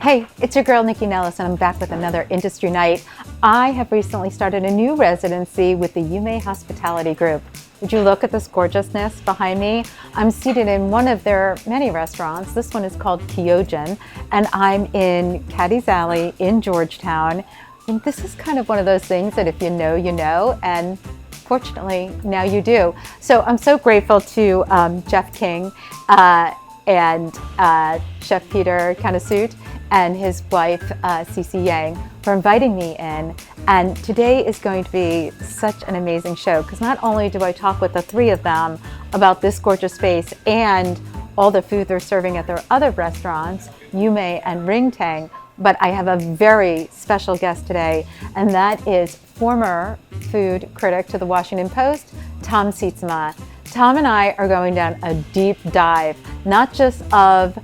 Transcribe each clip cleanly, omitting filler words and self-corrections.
Hey, it's your girl Nycci Nellis, and I'm back with another industry night. I have recently started a new residency with the YUME Hospitality Group. Would you look at this gorgeousness behind me? I'm seated in one of their many restaurants. This one is called Kyogen, and I'm in Cady's Alley in Georgetown. And this is kind of one of those things that if you know, you know, and fortunately, now you do. So I'm so grateful to Chef King and Chef Peter Kannasute and his wife, Cici for inviting me in. And today is going to be such an amazing show, because not only do I talk with the three of them about this gorgeous space and all the food they're serving at their other restaurants, YUME and RIMTANG, but I have a very special guest today, and that is former food critic to the Washington Post, Tom Sietsema. Tom and I are going down a deep dive, not just of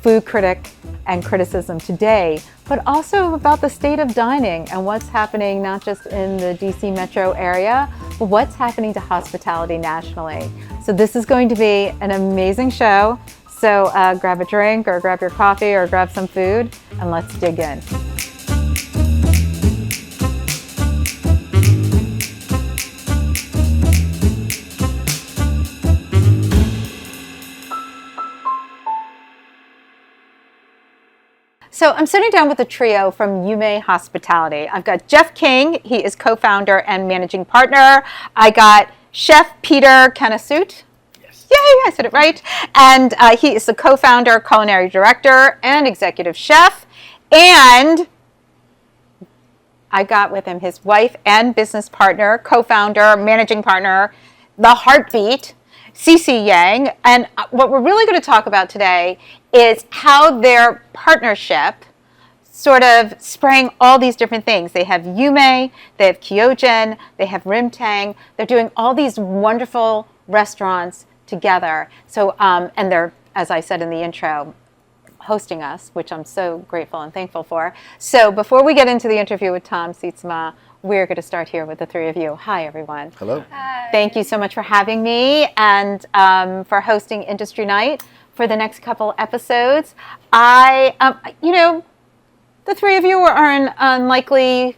food critic and criticism today, but also about the state of dining and what's happening not just in the DC metro area, but what's happening to hospitality nationally. So this is going to be an amazing show. So grab a drink or grab your coffee or grab some food and let's dig in. So I'm sitting down with a trio from YUME Hospitality. I've got Jeff King, he is co-founder and managing partner. I got Chef Peter Kannasute. Yes. Yay, I said it right. And he is the co-founder, Culinary Director, and executive chef. And I got with him his wife and business partner, co-founder, managing partner, the heartbeat, Cici. And what we're really going to talk about today is how their partnership sort of sprang all these different things. They have YUME, they have Kyogen, they have RIMTANG. They're doing all these wonderful restaurants together. So, and they're, as I said in the intro, hosting us, which I'm so grateful and thankful for. So before we get into the interview with Tom Sietsema, we're going to start here with the three of you. Hi, everyone. Hello. Hi. Thank you so much for having me and for hosting Industry Night for the next couple episodes. The three of you are an unlikely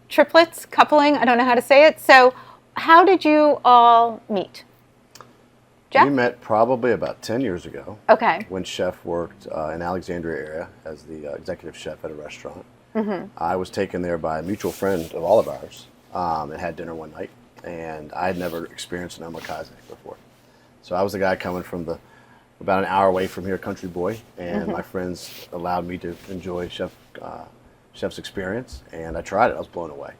triplets, coupling, I don't know how to say it. So how did you all meet? Jeff? We met probably about 10 years ago. Okay. When Chef worked in Alexandria area as the executive chef at a restaurant. Mm-hmm. I was taken there by a mutual friend of all of ours and had dinner one night. And I had never experienced an omakase before. So I was the guy coming from about an hour away from here, country boy, and my friends allowed me to enjoy Chef's experience, and I tried it. I was blown away.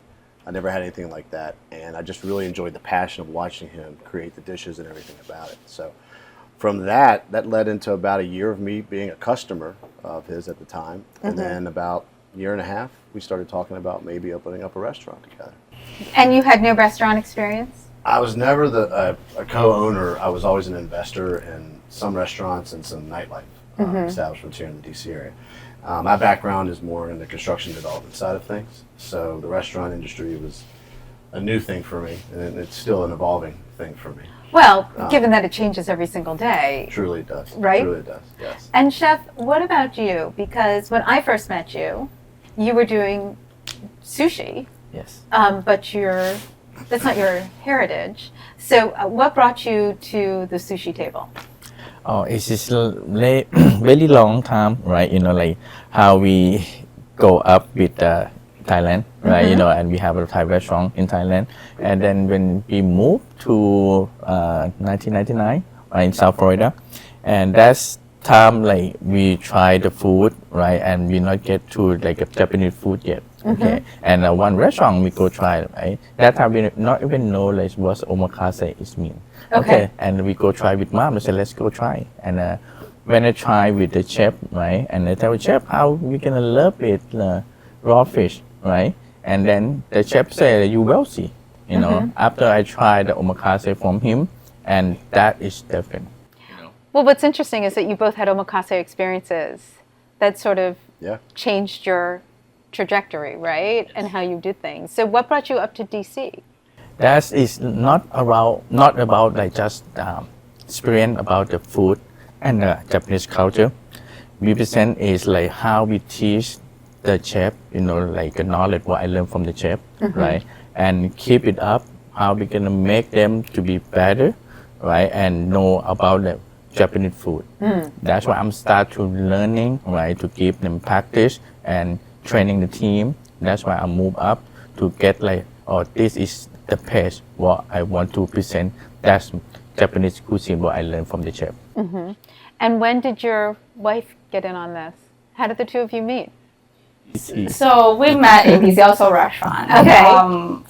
I never had anything like that, and I just really enjoyed the passion of watching him create the dishes and everything about it. So from that led into about a year of me being a customer of his at the time, and then about a year and a half, we started talking about maybe opening up a restaurant together. And you had no restaurant experience? I was never a co-owner. I was always an investor in some restaurants and some nightlife establishments here in the DC area. My background is more in the construction development side of things, so the restaurant industry was a new thing for me, and it's still an evolving thing for me. Well, given that it changes every single day. Truly it does. Right? Truly it does, yes. And Chef, what about you? Because when I first met you, you were doing sushi. Yes. But that's not your heritage. So what brought you to the sushi table? Oh, it's just very long time, right? Like how we go up with Thailand, right? And we have a Thai restaurant in Thailand. And then when we moved to 1999 in South Florida, and that's time like we try the food, right? And we not get to like a Japanese food yet. Okay, and one restaurant we go try, right? That time we not even know like what omakase is mean. Okay, and we go try with mom. I said let's go try. And when I try with the chef, right? And I tell the chef how we gonna love it, raw fish, right? And then the chef said you will see, after I tried the omakase from him, and that is different. Well, what's interesting is that you both had omakase experiences that sort of changed your trajectory, right? And how you did things. So what brought you up to DC? That is not about like just experience about the food and the Japanese culture. we present is like how we teach the chef, like the knowledge what I learned from the chef, right? And keep it up, how we gonna make them to be better, right? And know about the Japanese food. That's why I'm start to learning, right? To give them practice and training the team. That's why I move up to get like, oh, this is the page what I want to present. That's Japanese cuisine what I learned from the chef. And when did your wife get in on this? How did the two of you meet? So we met in this also restaurant. Okay.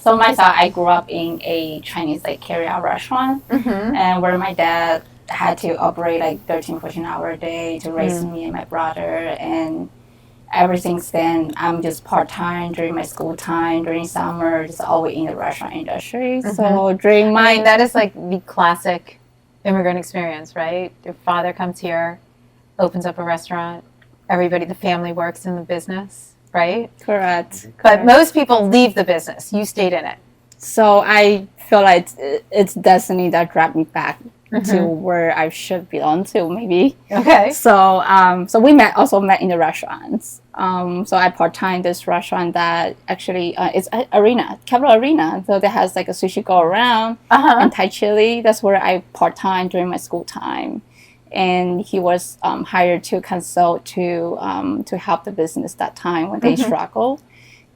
So myself, I grew up in a Chinese like carry-out restaurant, and where my dad had to operate like 13, 14 hour a day to raise me and my brother. And ever since then, I'm just part-time during my school time, during summer, just always in the restaurant industry. So during my... I mean, that is like the classic immigrant experience, right? Your father comes here, opens up a restaurant, everybody, the family works in the business, right? Correct. But most people leave the business. You stayed in it. So I feel like it's destiny that dragged me back to where I should belong to, maybe. Okay. So so we also met in the restaurants. So I part-time this restaurant that actually it's an arena, Capital Arena. So that has like a sushi go around and Thai chili. That's where I part-time during my school time. And he was hired to consult to help the business that time when they struggle.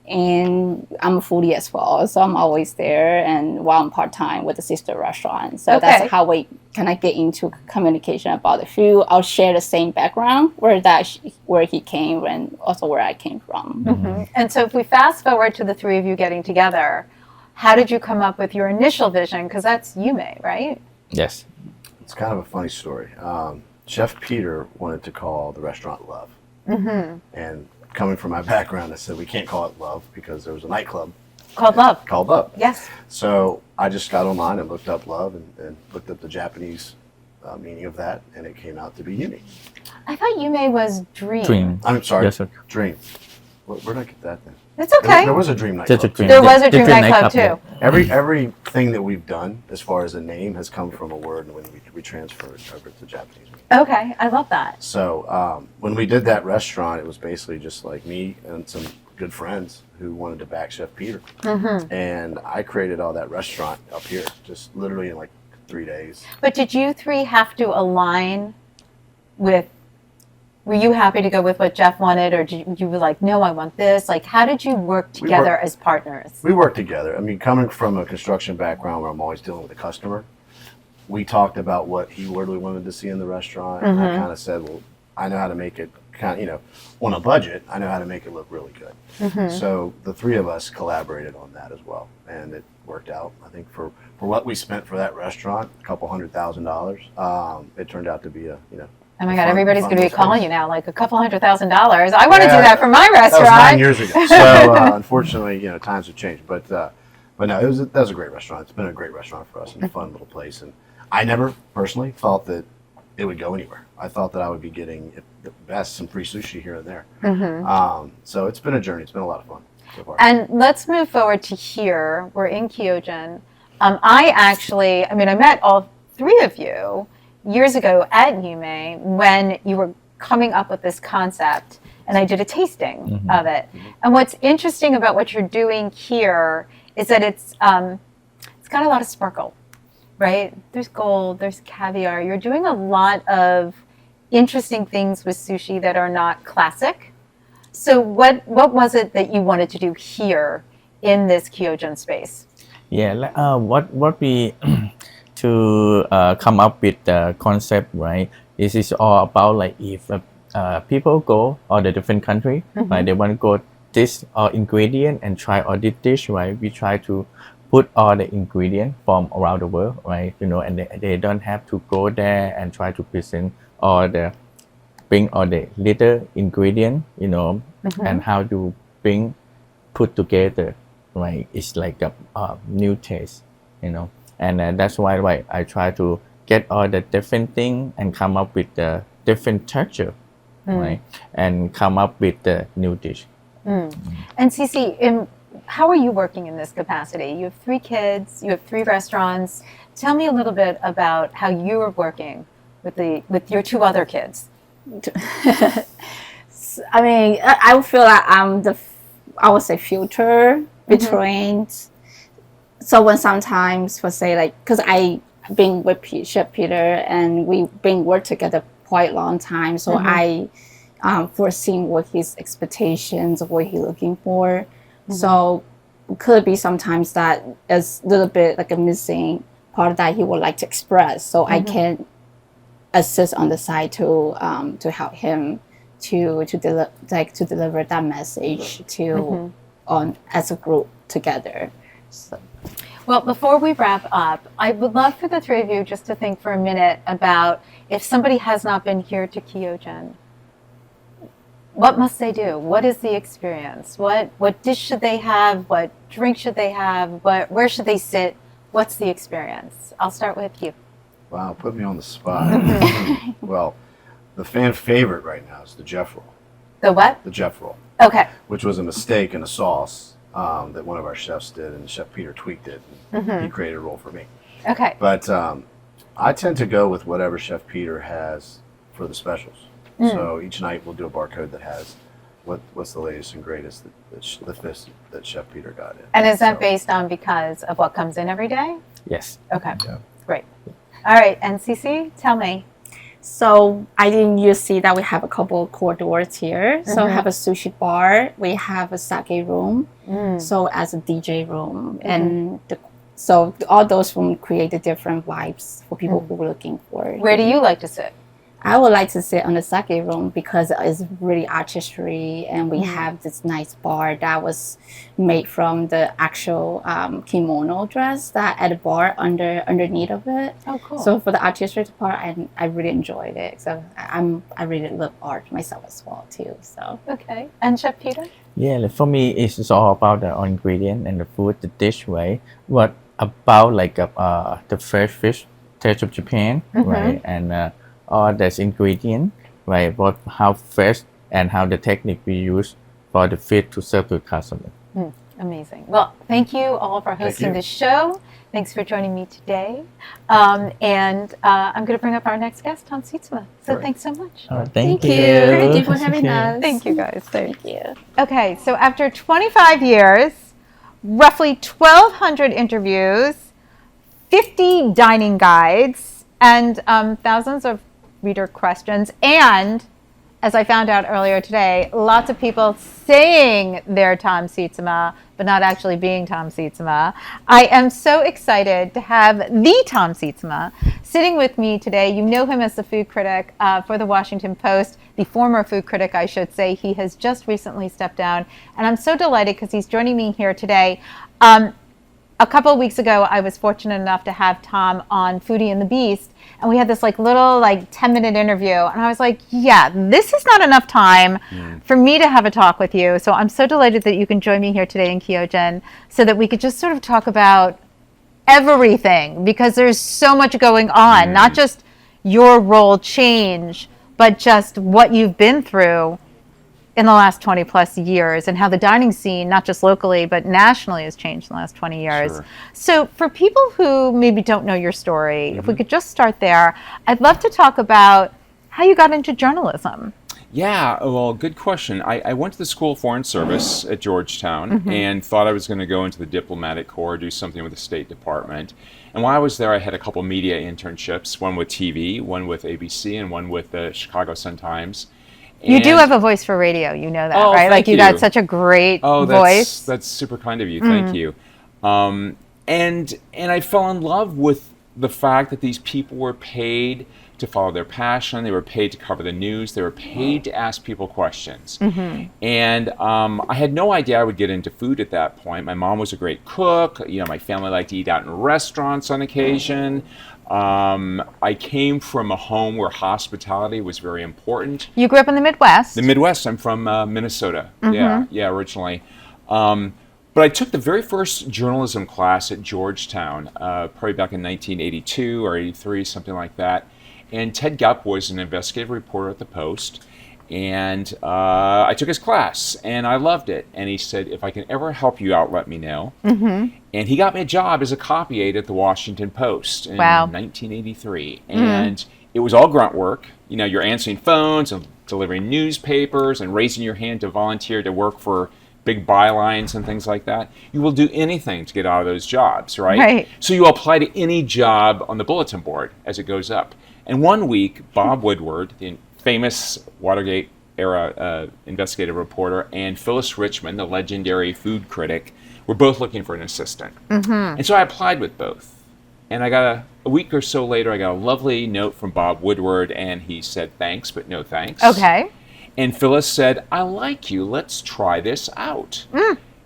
And I'm a foodie as well, so I'm always there. And while I'm part-time with the sister restaurant, so that's how we kind of get into communication about the food. I'll share the same background where he came and also where I came from. And so if we fast forward to the three of you getting together, how did you come up with your initial vision? Because that's YUME, right? Yes. It's kind of a funny story. Chef Peter wanted to call the restaurant Love. And coming from my background, I said, we can't call it Love because there was a nightclub Called Love. called Love. Yes. So I just got online and looked up Love and looked up the Japanese meaning of that, and it came out to be Yumi. I thought YUME was Dream. Dream. I'm sorry, Yes, sir. Dream. Where did I get that then? It's okay. There was a Dream Just a nightclub. dream. There was a Dream Different nightclub nightclub, too. Everything that we've done as far as a name has come from a word, and when we transferred it over to Japanese. Okay, I love that. So when we did that restaurant, it was basically just like me and some good friends who wanted to back Chef Peter. And I created all that restaurant up here, just literally in like 3 days. But did you three have to align with, were you happy to go with what Jeff wanted, or did you were like, no, I want this? Like, how did you work together as partners? We worked together. I mean, coming from a construction background where I'm always dealing with the customer, we talked about what he really wanted to see in the restaurant. And I kind of said, well, I know how to make it kind of, on a budget, I know how to make it look really good. So the three of us collaborated on that as well. And it worked out. I think for what we spent for that restaurant, a couple $100,000, it turned out to be a, Oh my God, everybody's going to be fun calling you now, like a couple $100,000. I want to do that for my That was restaurant. 9 years ago. So unfortunately, times have changed. But no, that was a great restaurant. It's been a great restaurant for us and a fun little place. And I never personally thought that it would go anywhere. I thought that I would be getting the best, some free sushi here and there. So it's been a journey. It's been a lot of fun so far. And let's move forward to here. We're in Kyogen. I met all three of you years ago at YUME when you were coming up with this concept, and I did a tasting of it. And what's interesting about what you're doing here is that it's got a lot of sparkle, right? There's gold, there's caviar. You're doing a lot of interesting things with sushi that are not classic. So what was it that you wanted to do here in this Kyogen space? Yeah, what we to come up with the concept, right? This is all about like if people go all the different country, right? They want to go this ingredient and try all this dish, right? We try to put all the ingredient from around the world, right? And they don't have to go there and try to present bring all the little ingredient, and how to put together, right? It's like a new taste, And that's why I try to get all the different things and come up with the different texture, right? And come up with the new dish. And Cici, how are you working in this capacity? You have 3 kids, you have 3 restaurants. Tell me a little bit about how you are working with your 2 other kids. I mean, I feel like I'm I would say filter between. So when sometimes for say like, because I been with Chef Peter and we've been work together quite a long time, so I foreseen what his expectations, what he looking for. So could be sometimes that is a little bit like a missing part that he would like to express. So I can assist on the side to help him to deliver that message to on as a group together. So. Well, before we wrap up, I would love for the three of you just to think for a minute about if somebody has not been here to Kyogen, what must they do? What is the experience? What dish should they have? What drink should they have? Where should they sit? What's the experience? I'll start with you. Wow, put me on the spot. Well, the fan favorite right now is the Jeff roll. The what? The Jeff roll. Okay. Which was a mistake in a sauce that one of our chefs did, and Chef Peter tweaked it. And he created a roll for me. Okay. But I tend to go with whatever Chef Peter has for the specials. So each night we'll do a barcode that has what's the latest and greatest that Chef Peter got in. And is that based on because of what comes in every day? Yes. Okay. Yeah. Great. All right. And Cici, tell me. So I didn't you see that we have a couple of corridors here. So we have a sushi bar, we have a sake room, so as a DJ room, and so all those rooms create the different vibes for people who are looking for. Where do you like to sit? I would like to sit on the sake room because it's really artistry, and we have this nice bar that was made from the actual kimono dress that at the bar underneath of it. Oh, cool. So for the artistry part, I really enjoyed it. So I really love art myself as well too. So Okay. And Chef Peter? Yeah, like for me, it's all about the ingredient and the food, the dish, right? What about like the fresh fish, taste of Japan, right? And all this ingredient, right? How fresh and how the technique we use for the fish to serve to the customer. Amazing. Well, thank you all for hosting you. this show. Thanks for joining me today. And I'm going to bring up our next guest, Tom Sietsema. So Great. thanks so much. Thank you. Thank you for having us. Thank you, guys. Thank you. Okay, so after 25 years, roughly 1,200 interviews, 50 dining guides, and thousands of reader questions, and as I found out earlier today, lots of people saying they're Tom Sietsema, but not actually being Tom Sietsema. I am so excited to have the Tom Sietsema sitting with me today. You know him as the food critic for the Washington Post, the former food critic, I should say. He has just recently stepped down, and I'm so delighted because he's joining me here today. A couple of weeks ago, I was fortunate enough to have Tom on Foodie and the Beast, and we had this little 10-minute interview, and I was like, yeah, this is not enough time for me to have a talk with you. So I'm so delighted that you can join me here today in Kyogen so that we could just sort of talk about everything, because there's so much going on, not just your role change, but just what you've been through in the last 20 plus years, and how the dining scene, not just locally, but nationally, has changed in the last 20 years. Sure. So for people who maybe don't know your story, if we could just start there, I'd love to talk about how you got into journalism. Yeah, well, good question. I went to the School of Foreign Service at Georgetown and thought I was going to go into the diplomatic corps, do something with the State Department. And while I was there, I had a couple media internships, one with TV, one with ABC, and one with the Chicago Sun-Times. You do have a voice for radio, you know that, Oh, right? thank You got such a great voice. That's super kind of you. Thank you. And I fell in love with the fact that these people were paid to follow their passion. They were paid to cover the news. They were paid to ask people questions. And I had no idea I would get into food at that point. My mom was a great cook. You know, my family liked to eat out in restaurants on occasion. I came from a home where hospitality was very important. You grew up in the Midwest. The Midwest. I'm from Minnesota. Yeah, originally. But I took the very first journalism class at Georgetown, probably back in 1982 or 83, something like that. And Ted Gupp was an investigative reporter at the Post. And I took his class, and I loved it. And he said, if I can ever help you out, let me know. And he got me a job as a copy aide at the Washington Post in 1983. And it was all grunt work. You know, you're answering phones and delivering newspapers and raising your hand to volunteer to work for big bylines and things like that. You will do anything to get out of those jobs, right? Right. So you apply to any job on the bulletin board as it goes up. And one week, Bob Woodward, the famous Watergate era investigative reporter, and Phyllis Richmond, the legendary food critic, were both looking for an assistant. And so I applied with both. And I got a week or so later, I got a lovely note from Bob Woodward, and he said, thanks, but no thanks. Okay. And Phyllis said, I like you. Let's try this out.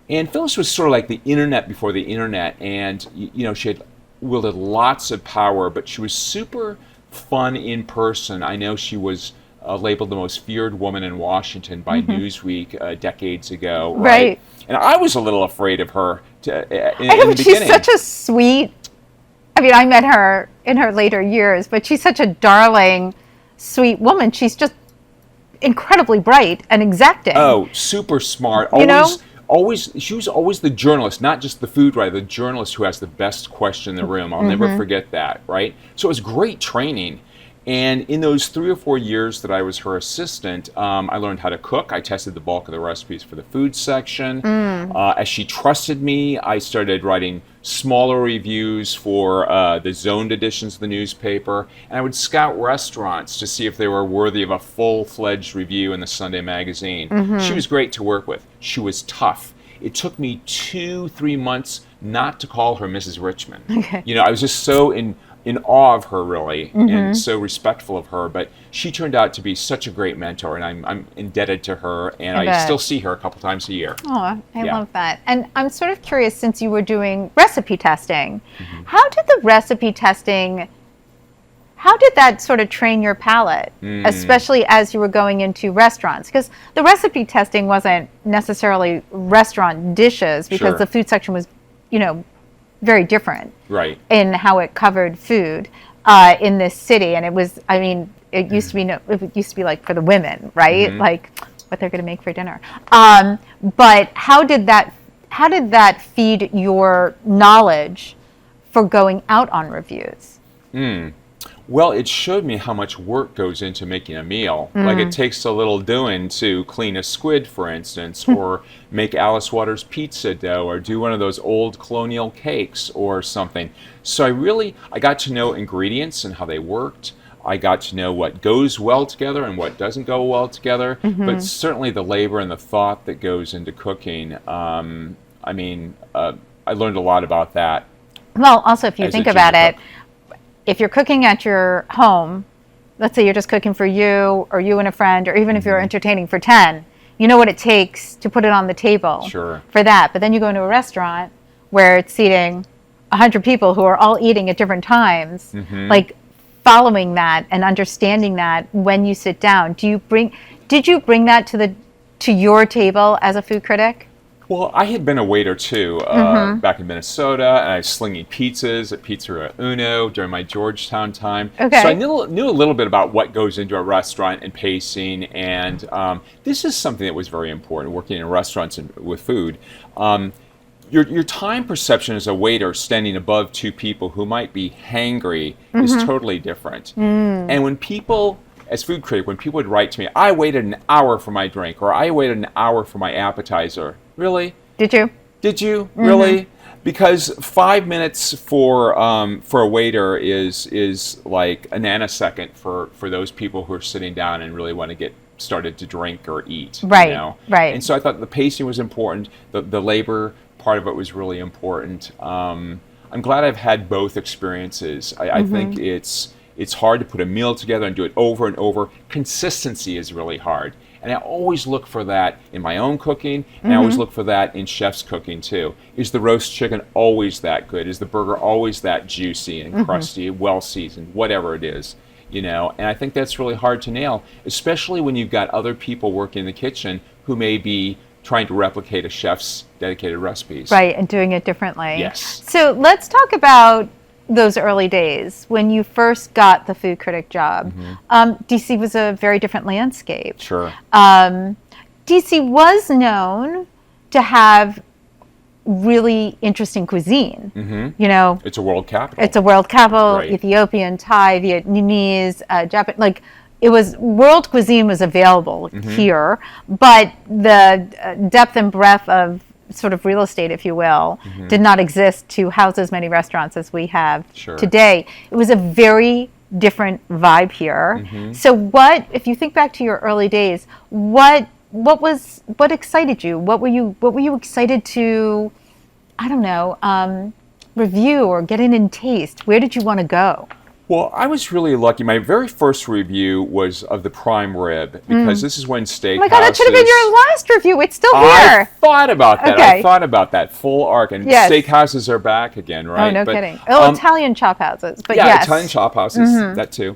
And Phyllis was sort of like the internet before the internet. And, you know, she had wielded lots of power, but she was super fun in person. I know she was labeled the most feared woman in Washington by Newsweek decades ago. Right. And I was a little afraid of her in the beginning. She's such a sweet, I mean, I met her in her later years, but she's such a darling, sweet woman. She's just incredibly bright and exacting. Oh, super smart. She was always the journalist, not just the food writer, the journalist who has the best question in the room. I'll never forget that, right? So it was great training. And in those 3 or 4 years that I was her assistant, I learned how to cook. I tested the bulk of the recipes for the food section. As she trusted me, I started writing smaller reviews for the zoned editions of the newspaper. And I would scout restaurants to see if they were worthy of a full-fledged review in the Sunday magazine. She was great to work with. She was tough. It took me 2-3 months not to call her Mrs. Richmond. You know, I was just so in awe of her, really, and so respectful of her. But she turned out to be such a great mentor, and I'm indebted to her, and I still see her a couple times a year. Oh, I love that. And I'm sort of curious, since you were doing recipe testing, how did the recipe testing, how did that sort of train your palate, especially as you were going into restaurants? Because the recipe testing wasn't necessarily restaurant dishes, because the food section was, you know, very different in how it covered food in this city. And it was, I mean, it used to be like for the women, right? Like what they're going to make for dinner. But how did that feed your knowledge for going out on reviews? Well, it showed me how much work goes into making a meal. Like it takes a little doing to clean a squid, for instance, or make Alice Waters pizza dough, or do one of those old colonial cakes or something. So I got to know ingredients and how they worked. I got to know what goes well together and what doesn't go well together. But certainly the labor and the thought that goes into cooking, I learned a lot about that. Well, also, if you think about it, if you're cooking at your home, let's say you're just cooking for you or you and a friend, or even if you're entertaining for 10, you know what it takes to put it on the table for that. But then you go into a restaurant where it's seating 100 people who are all eating at different times, like following that and understanding that when you sit down. Did you bring that to your table as a food critic? Well, I had been a waiter too back in Minnesota, and I was slinging pizzas at Pizzeria Uno during my Georgetown time. So I knew a little bit about what goes into a restaurant and pacing, and this is something that was very important, working in restaurants and with food. Your time perception as a waiter standing above two people who might be hangry is totally different. And when people, as food critic, when people would write to me, I waited an hour for my drink, or I waited an hour for my appetizer. Really? Did you? Really? Because 5 minutes for a waiter is like a nanosecond for those people who are sitting down and really want to get started to drink or eat. Right. You know? Right. And so I thought the pacing was important. The labor part of it was really important. I'm glad I've had both experiences. I think it's hard to put a meal together and do it over and over. Consistency is really hard. And I always look for that in my own cooking, and I always look for that in chef's cooking too. Is the roast chicken always that good? Is the burger always that juicy and crusty, well seasoned, whatever it is? You know, and I think that's really hard to nail, especially when you've got other people working in the kitchen who may be trying to replicate a chef's dedicated recipes. Right, and doing it differently. Yes. So let's talk about those early days when you first got the food critic job. DC was a very different landscape. Sure. DC was known to have really interesting cuisine. You know, It's a world capital. it's a world capital, Right. Ethiopian, Thai, Vietnamese, Japan, like it was world cuisine was available here, but the depth and breadth of sort of real estate, if you will, did not exist to house as many restaurants as we have Sure. today. It was a very different vibe here. So what, if you think back to your early days, what excited you? What were you excited to, I don't know, review or get in and taste? Where did you want to go? Well, I was really lucky. My very first review was of the prime rib because this is when steakhouses. Oh my God, that should have been your last review. It's still I here. thought about that. Okay. I thought about that full arc, and Yes. steakhouses are back again, right? Oh, no But, kidding. Italian chop houses, but yeah, yes. Italian chop houses, that too.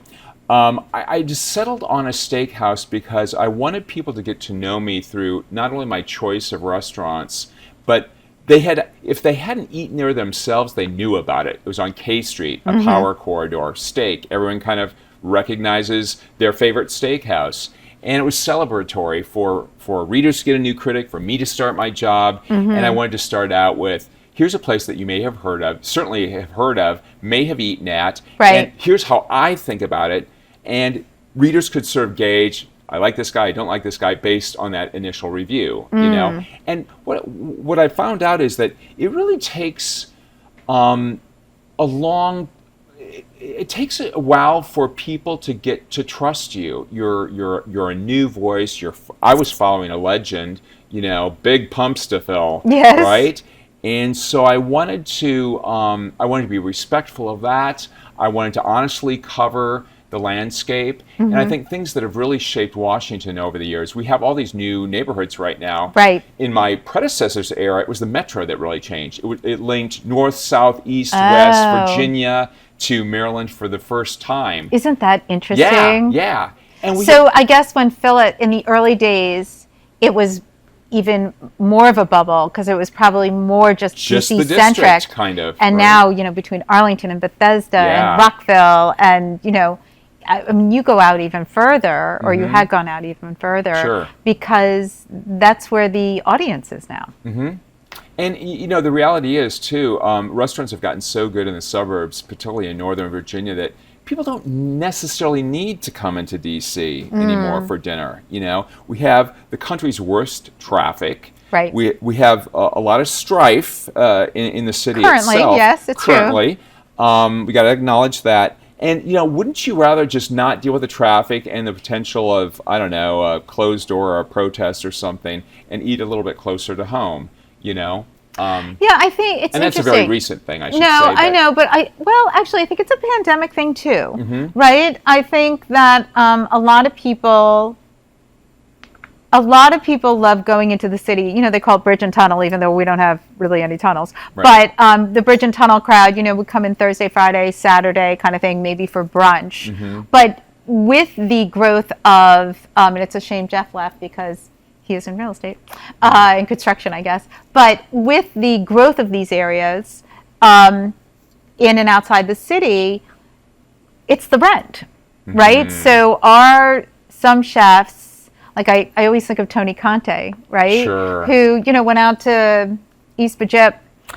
I just settled on a steakhouse because I wanted people to get to know me through not only my choice of restaurants, but if they hadn't eaten there themselves, they knew about it. It was on K Street, a power corridor, steak. Everyone kind of recognizes their favorite steakhouse. And it was celebratory for readers to get a new critic, for me to start my job. And I wanted to start out with, here's a place that you may have heard of, certainly have heard of, may have eaten at. Right. And here's how I think about it. And readers could sort of gauge, I like this guy, I don't like this guy, based on that initial review, you know. And what I found out is that it really takes it takes a while for people to get to trust you. You're a new voice. I was following a legend, you know, big pumps to fill, Yes. right? And so I wanted to be respectful of that. I wanted to honestly cover the landscape. And I think things that have really shaped Washington over the years, we have all these new neighborhoods right now. Right. In my predecessor's era, it was the metro that really changed. It linked north, south, east, west, Virginia to Maryland for the first time. Isn't that interesting? Yeah, yeah. And So I guess when Philip, in the early days, it was even more of a bubble because it was probably more just the DC-centric. district, kind of. And right? now, you know, between Arlington and Bethesda Yeah. and Rockville and, you know, I mean, you go out even further, or you had gone out even further, Sure. because that's where the audience is now. And you know, the reality is too, restaurants have gotten so good in the suburbs, particularly in Northern Virginia, that people don't necessarily need to come into DC anymore for dinner. You know, we have the country's worst traffic. Right. We have a lot of strife in the city Currently, itself. yes, it's true. Currently, we got to acknowledge that. And, you know, wouldn't you rather just not deal with the traffic and the potential of, I don't know, a closed door or a protest or something, and eat a little bit closer to home, you know? Yeah, I think it's And that's interesting. a very recent thing, I should say. No, I but- know, but actually, I think it's a pandemic thing too, right? I think that a lot of people love going into the city. You know, they call it bridge and tunnel, even though we don't have really any tunnels. Right. But the bridge and tunnel crowd, you know, would come in Thursday, Friday, Saturday kind of thing, maybe for brunch. But with the growth of, and it's a shame Jeff left because he is in real estate, in construction, I guess. But with the growth of these areas in and outside the city, it's the rent, right? So some chefs, like I always think of Tony Conte, right? Sure. Who, you know, went out to East Bridget,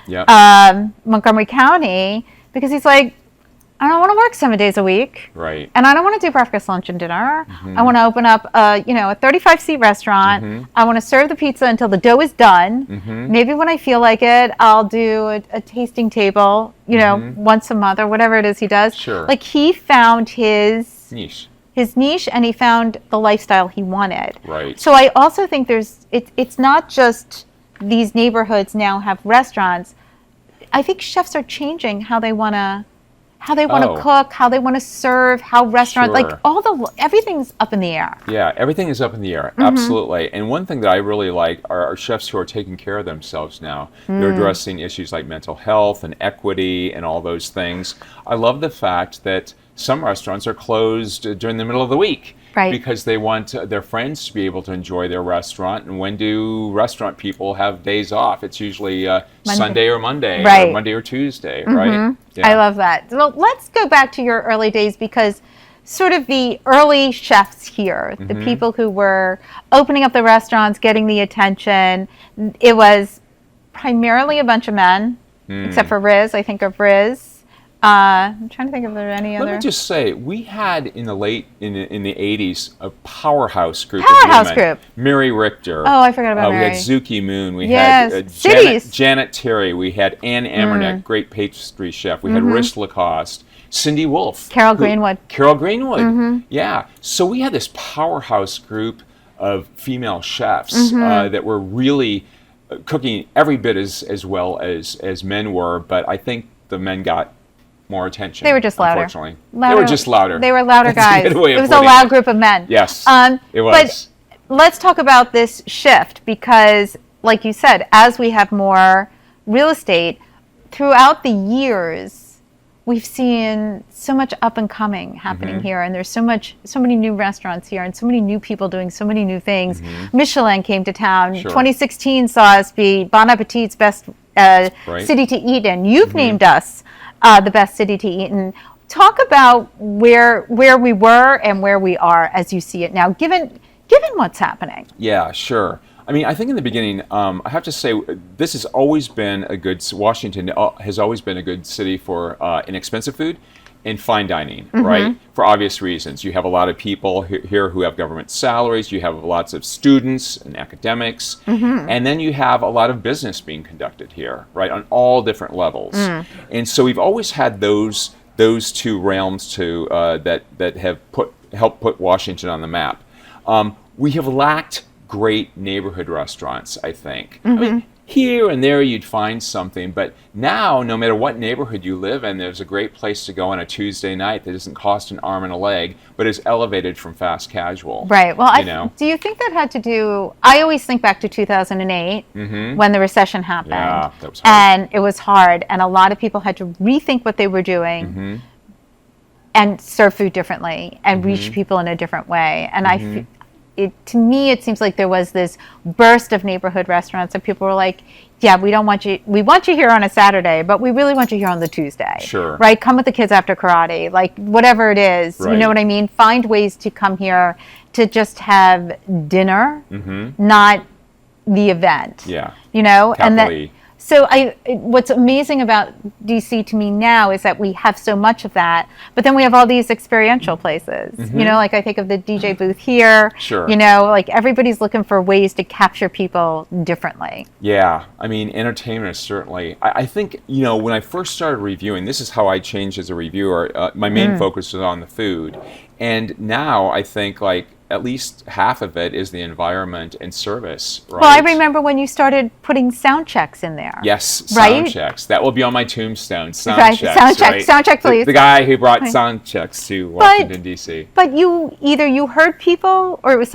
Yep. Montgomery County, because he's like, I don't want to work 7 days a week. Right. And I don't want to do breakfast, lunch, and dinner. I want to open up a 35-seat restaurant. I want to serve the pizza until the dough is done. Maybe when I feel like it, I'll do a tasting table, you know, once a month or whatever it is he does. Sure. Like he found his Niche. niche, and he found the lifestyle he wanted. Right. So I also think it's not just these neighborhoods now have restaurants. I think chefs are changing how they want to cook, how they want to serve, how restaurants, Sure. like everything's up in the air. Yeah, everything is up in the air. Absolutely. And one thing that I really like are chefs who are taking care of themselves now. They're addressing issues like mental health and equity and all those things. I love the fact that some restaurants are closed during the middle of the week. Right. Because they want their friends to be able to enjoy their restaurant. And when do restaurant people have days off? It's usually Sunday or Monday, Right. or Monday or Tuesday, right? Yeah. I love that. Well, let's go back to your early days, because sort of the early chefs here, the people who were opening up the restaurants, getting the attention, it was primarily a bunch of men, except for Riz. I think of Riz. I'm trying to think of any other. Let me just say, we had in the 80s a powerhouse group. Powerhouse of women. group. Mary Richter. Oh, I forgot about We Mary. had Zuki Moon. We Yes, had cities. Janet Terry. We had Ann Amernick, great pastry chef. We had Rish Lacoste. Cindy Wolf. Carol Greenwood. Carol Greenwood. Yeah. So we had this powerhouse group of female chefs that were really cooking every bit as well as men were, but I think the men got more attention. They were just louder. Unfortunately. They were just louder. They were louder That's a guys. good way of It was a putting loud it. group of men. Yes, it was. But let's talk about this shift because, like you said, as we have more real estate, throughout the years, we've seen so much up and coming happening here, and there's so many new restaurants here, and so many new people doing so many new things. Michelin came to town. Sure. 2016 saw us be Bon Appetit's best city to eat in. You've named us the best city to eat in. Talk about where we were and where we are as you see it now, given what's happening. Yeah, sure. I mean, I think in the beginning, I have to say, this has always been Washington has always been a good city for inexpensive food and fine dining, right? For obvious reasons. You have a lot of people here who have government salaries, you have lots of students and academics, and then you have a lot of business being conducted here, right, on all different levels. And so we've always had those two realms that have helped put Washington on the map. We have lacked great neighborhood restaurants, I think. I mean, here and there you'd find something, but now no matter what neighborhood you live in, there's a great place to go on a Tuesday night that doesn't cost an arm and a leg, but is elevated from fast casual. Right. Well, do you think that had to do? I always think back to 2008 when the recession happened. Yeah, that was hard. And it was hard, and a lot of people had to rethink what they were doing and serve food differently and reach people in a different way. And to me, it seems like there was this burst of neighborhood restaurants and people were like, yeah, we want you here on a Saturday, but we really want you here on the Tuesday. Sure. Right? Come with the kids after karate, like whatever it is, you know what I mean? Find ways to come here to just have dinner, not the event. Yeah. You know? Capitally. So what's amazing about DC to me now is that we have so much of that, but then we have all these experiential places. You know, like I think of the DJ booth here. Sure. You know, like everybody's looking for ways to capture people differently. Yeah, I mean, entertainment is certainly. I think, you know, when I first started reviewing, this is how I changed as a reviewer. My main focus was on the food, and now I think like at least half of it is the environment and service, right? Well, I remember when you started putting Soundchecks in there. Yes, right? Soundchecks. That will be on my tombstone. Soundchecks. Right, Soundcheck, right? Soundcheck, please. The guy who brought Soundchecks to Washington, D.C. But either you heard people or it was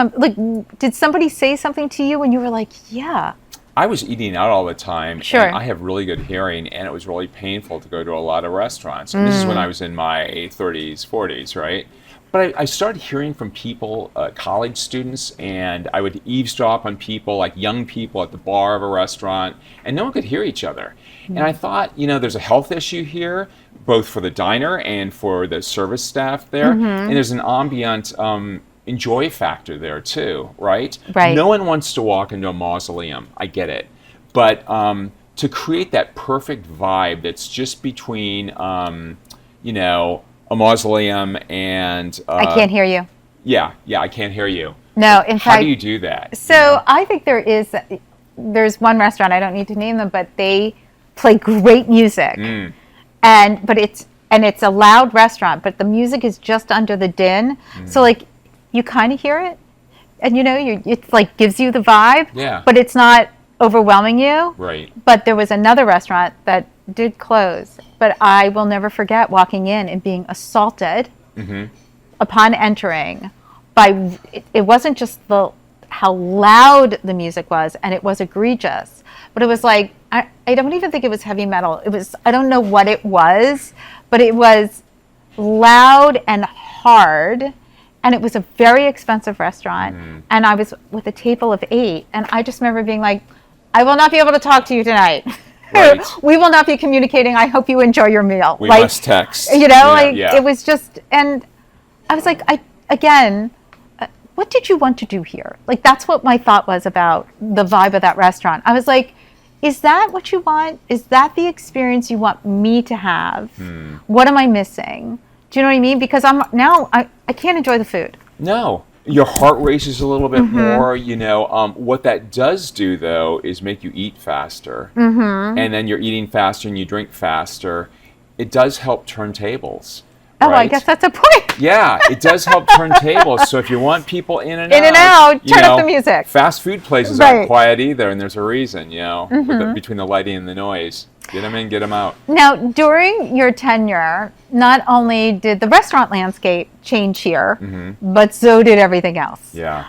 did somebody say something to you and you were like, yeah. I was eating out all the time. Sure. And I have really good hearing, and it was really painful to go to a lot of restaurants. And this is when I was in my 30s, 40s, right? But I started hearing from people, college students, and I would eavesdrop on people, like young people at the bar of a restaurant, and no one could hear each other. And I thought, you know, there's a health issue here, both for the diner and for the service staff there. And there's an ambient enjoy factor there too, right? Right. No one wants to walk into a mausoleum. I get it. But to create that perfect vibe that's just between, you know, a mausoleum and I can't hear you. Yeah, I can't hear you. No, in fact, how do you do that? So I think there's one restaurant, I don't need to name them, but they play great music, but it's a loud restaurant, but the music is just under the din, so like you kind of hear it, and you know it's like gives you the vibe, but it's not overwhelming you. Right. But there was another restaurant that did close, but I will never forget walking in and being assaulted upon entering by it wasn't just how loud the music was, and it was egregious, but it was like I don't even think it was heavy metal. It was, I don't know what it was, but it was loud and hard, and it was a very expensive restaurant, and I was with a table of 8, and I just remember being like, I will not be able to talk to you tonight. Right. We will not be communicating. I hope you enjoy your meal. We must text. You know, it was just, and I was like, what did you want to do here? Like, that's what my thought was about the vibe of that restaurant. I was like, is that what you want? Is that the experience you want me to have? What am I missing? Do you know what I mean? Because I can't enjoy the food. No. Your heart races a little bit more, you know. What that does do, though, is make you eat faster. And then you're eating faster and you drink faster. It does help turn tables. Oh, right? I guess that's a point. Yeah, it does help turn tables. So if you want people in and out, turn up the music. Fast food places aren't quiet either, and there's a reason, you know, between the lighting and the noise. Get them in, get them out. Now, during your tenure, not only did the restaurant landscape change here, but so did everything else. Yeah.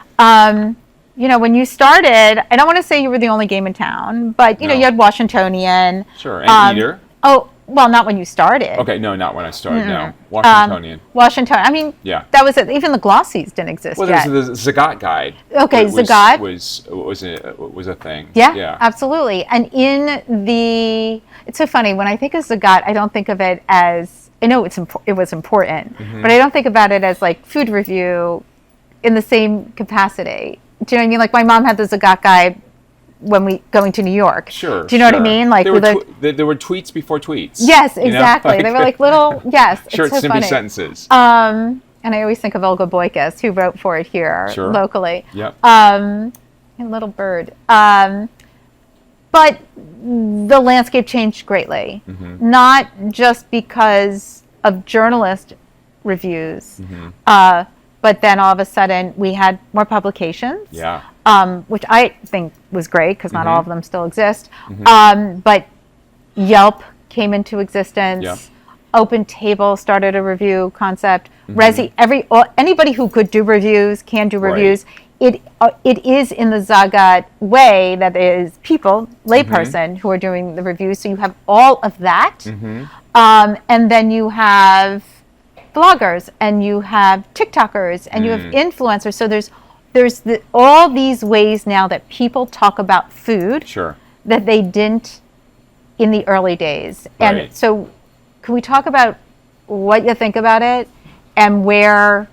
You know, when you started, I don't want to say you were the only game in town, but, you know, you had Washingtonian. Sure, and Eater. Oh, well, not when you started. Okay, no, not when I started, no. Washingtonian. Washington. I mean, that was it. Even the Glossies didn't exist yet. Well, there's the Zagat guide. Okay, Zagat. Was a thing. Yeah, absolutely. And it's so funny, when I think of Zagat, I don't think of it as, I know it was important, but I don't think about it as like food review in the same capacity. Do you know what I mean? Like my mom had the Zagat guide when we going to New York. Sure. Do you know what I mean? Like there were tweets before tweets. Yes, exactly. They were like little short, it's so snippy funny. sentences. And I always think of Olga Boykas, who wrote for it here locally. Yep. And Little Bird. But the landscape changed greatly, not just because of journalist reviews, but then all of a sudden we had more publications. Yeah. Which I think was great because not all of them still exist. But Yelp came into existence. Yep. Open Table started a review concept. Anybody who could do reviews can do reviews. It is in the Zagat way that is people, layperson, who are doing the reviews. So you have all of that, and then you have bloggers, and you have TikTokers, and you have influencers. So there's all these ways now that people talk about food that they didn't in the early days. And so can we talk about what you think about it and where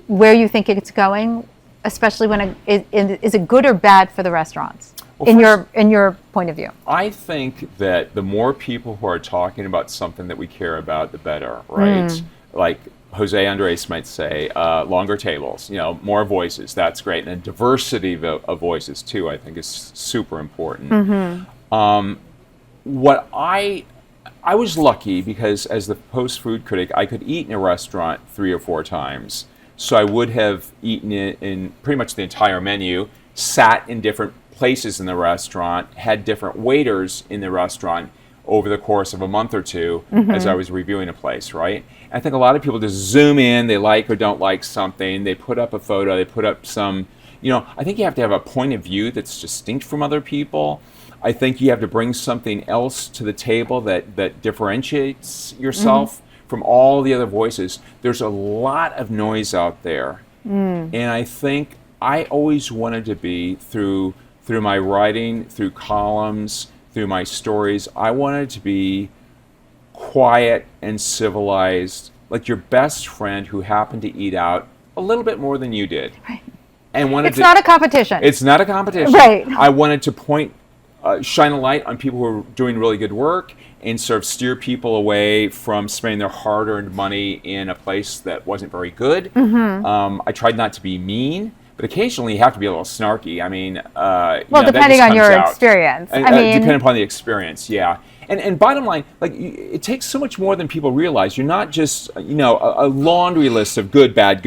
you think it's going, especially when is it good or bad for the restaurants, in your point of view? I think that the more people who are talking about something that we care about, the better, right? Like Jose Andres might say, longer tables, you know, more voices. That's great. And diversity of voices, too, I think is super important. What I was lucky because as the post-food critic, I could eat in a restaurant 3 or 4 times. So I would have eaten it in pretty much the entire menu, sat in different places in the restaurant, had different waiters in the restaurant over the course of a month or two as I was reviewing a place, right? I think a lot of people just zoom in, they like or don't like something, they put up a photo, they put up some, you know, I think you have to have a point of view that's distinct from other people. I think you have to bring something else to the table that differentiates yourself from all the other voices. There's a lot of noise out there. And I think I always wanted to be, through my writing, through columns, through my stories, I wanted to be quiet and civilized, like your best friend who happened to eat out a little bit more than you did. Right. And it's not a competition. It's not a competition. Right. I wanted to shine a light on people who are doing really good work and sort of steer people away from spending their hard-earned money in a place that wasn't very good. I tried not to be mean, but occasionally you have to be a little snarky. I mean, depending on your experience. Depending upon the experience, yeah. And bottom line, like it takes so much more than people realize. You're not just, you know, a laundry list of good, bad,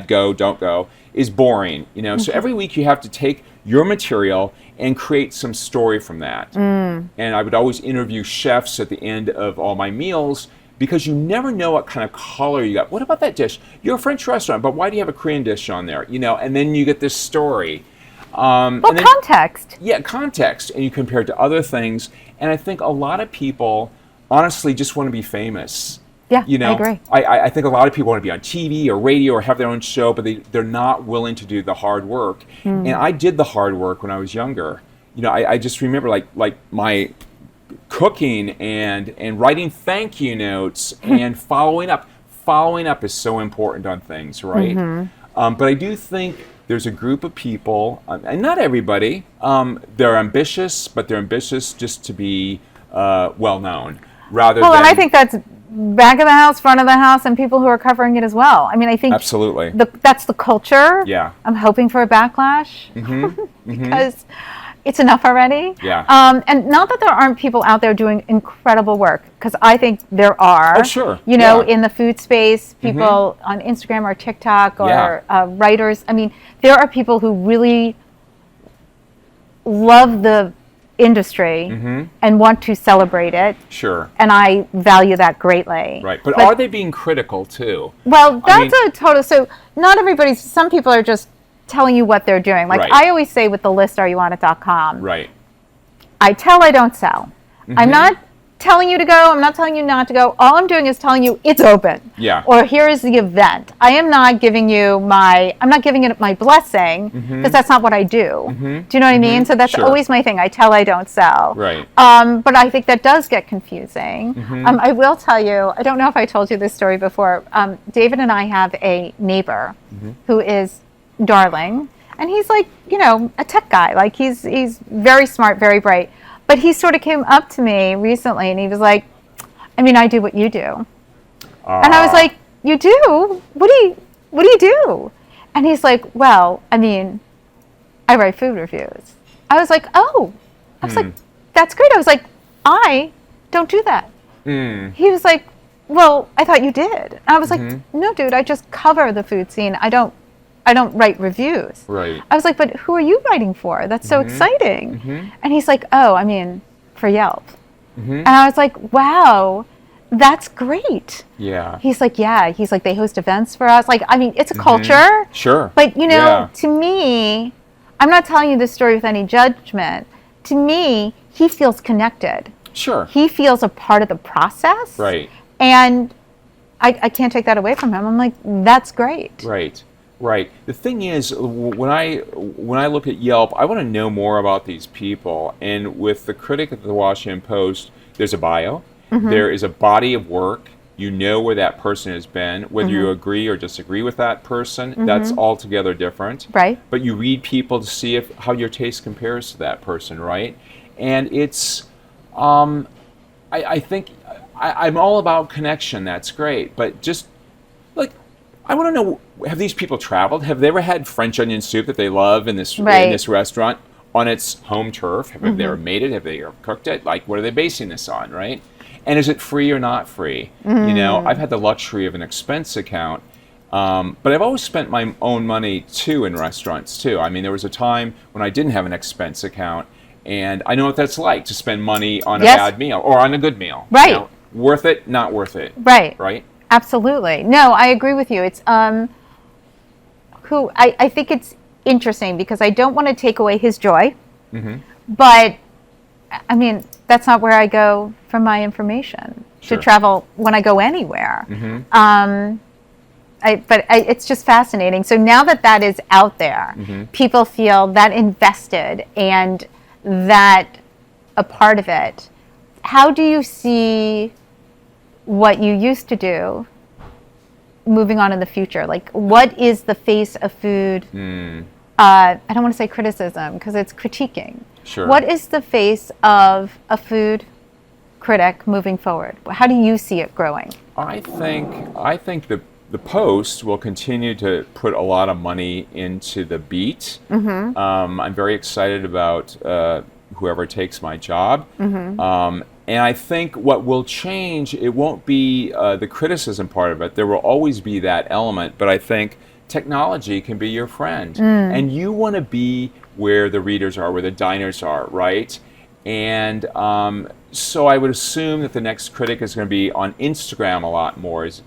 go, don't go is boring. You know, so every week you have to take your material and create some story from that. And I would always interview chefs at the end of all my meals because you never know what kind of color you got. What about that dish? You're a French restaurant, but why do you have a Korean dish on there? You know, and then you get this story. Context. Yeah, context. And you compare it to other things. And I think a lot of people honestly just want to be famous. Yeah, you know, I agree. I think a lot of people want to be on TV or radio or have their own show, but they're not willing to do the hard work. And I did the hard work when I was younger. You know, I just remember like my cooking and writing thank you notes and following up. Following up is so important on things, right? But I do think there's a group of people, and not everybody, they're ambitious, but they're ambitious just to be well known, rather than... Well, and I think that's back of the house, front of the house, and people who are covering it as well. I mean, I think Absolutely. That's the culture. Yeah. I'm hoping for a backlash because it's enough already. Yeah. And not that there aren't people out there doing incredible work, because I think there are. Oh, sure. You know, Yeah. in the food space, people on Instagram or TikTok or writers. I mean, there are people who really love the industry and want to celebrate it. Sure. And I value that greatly. Right. But are they being critical too? Well, that's a total. So not everybody's. Some people are just telling you what they're doing. Like Right. I always say with the list, areyouonit.com. Right. I tell, I don't sell. I'm not telling you to go. I'm not telling you not to go. All I'm doing is telling you it's open. Yeah. Or here is the event. I am not giving you I'm not giving it my blessing because that's not what I do. Do you know what I mean? So that's Sure. always my thing. I tell, I don't sell. Right. But I think that does get confusing. I will tell you, I don't know if I told you this story before. David and I have a neighbor who is darling. And he's like, you know, a tech guy. Like he's very smart, very bright. But he sort of came up to me recently and he was like, I mean, I do what you do. And I was like, you do? What do you do? And he's like, well, I mean, I write food reviews. I was like, oh. I was like, that's great. I was like, I don't do that. He was like, well, I thought you did. And I was like, no, dude, I just cover the food scene. I don't write reviews. Right. I was like, but who are you writing for? That's so exciting. And he's like, oh, I mean, for Yelp. And I was like, wow, that's great. Yeah. He's like, yeah. He's like, they host events for us. Like, I mean, it's a culture. Sure. But, you know, to me, I'm not telling you this story with any judgment. To me, he feels connected. Sure. He feels a part of the process. Right. And I can't take that away from him. I'm like, that's great. Right. Right. The thing is, when I look at Yelp, I want to know more about these people. And with the critic at the Washington Post, there's a bio. There is a body of work. You know where that person has been. Whether you agree or disagree with that person, that's altogether different. Right. But you read people to see how your taste compares to that person, right? And it's, I think I'm all about connection. That's great. But just like, I want to know, have these people traveled? Have they ever had French onion soup that they love in this restaurant on its home turf? Have they ever made it? Have they ever cooked it? Like, what are they basing this on, right? And is it free or not free? You know, I've had the luxury of an expense account, but I've always spent my own money too in restaurants too. I mean, there was a time when I didn't have an expense account, and I know what that's like to spend money on a bad meal or on a good meal. Right. You know, worth it, not worth it. Right. Right. Absolutely. No, I agree with you. It's I think it's interesting because I don't want to take away his joy, but I mean, that's not where I go for my information to travel when I go anywhere. It's just fascinating. So now that is out there, people feel that invested and that a part of it. How do you see what you used to do moving on in the future? Like, what is the face of food? I don't want to say criticism because it's critiquing. Sure. What is the face of a food critic moving forward? How do you see it growing? I think the Post will continue to put a lot of money into the beat. I'm very excited about whoever takes my job. And I think what will change, it won't be the criticism part of it. There will always be that element, but I think technology can be your friend. And you want to be where the readers are, where the diners are, right? And so I would assume that the next critic is going to be on Instagram a lot more, is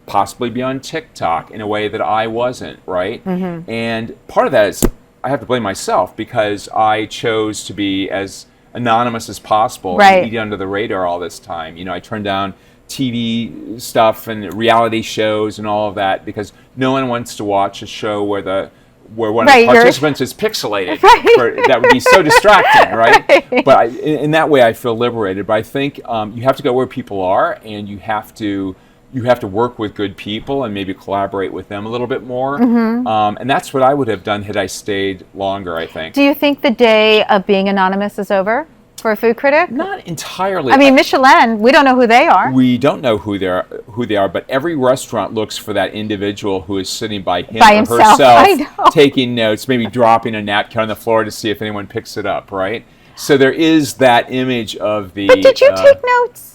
possibly be on TikTok in a way that I wasn't, right? And part of that is I have to blame myself because I chose to be as anonymous as possible and eat under the radar all this time. You know, I turned down TV stuff and reality shows and all of that because no one wants to watch a show where one of the participants is pixelated. That would be so distracting, right? But in that way, I feel liberated. But I think you have to go where people are, and you have to you have to work with good people and maybe collaborate with them a little bit more. And that's what I would have done had I stayed longer, I think. Do you think the day of being anonymous is over for a food critic? Not entirely. I mean, Michelin, we don't know who they are. We don't know who they are, but every restaurant looks for that individual who is sitting by him By or himself, herself, I know. taking notes, maybe dropping a napkin on the floor to see if anyone picks it up, right? So there is that image of the... But did you take notes?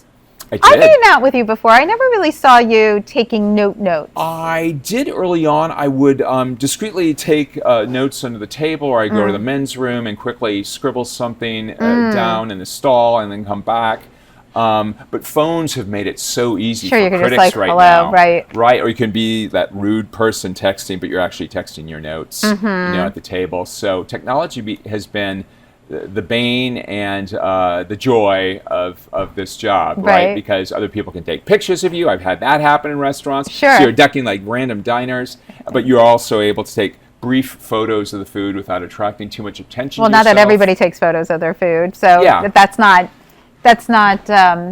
I I've did. eaten out with you before. I never really saw you taking notes. I did early on. I would discreetly take notes under the table, or I'd go to the men's room and quickly scribble something down in the stall and then come back. But phones have made it so easy Sure, for you can just critics like, right hello, now. right. Right, or you can be that rude person texting, but you're actually texting your notes at the table. So technology has been the bane and the joy of this job, right? Because other people can take pictures of you. I've had that happen in restaurants. Sure. So you're ducking like random diners, but you're also able to take brief photos of the food without attracting too much attention Well, to not that yourself. everybody takes photos of their food, so Yeah. that's not I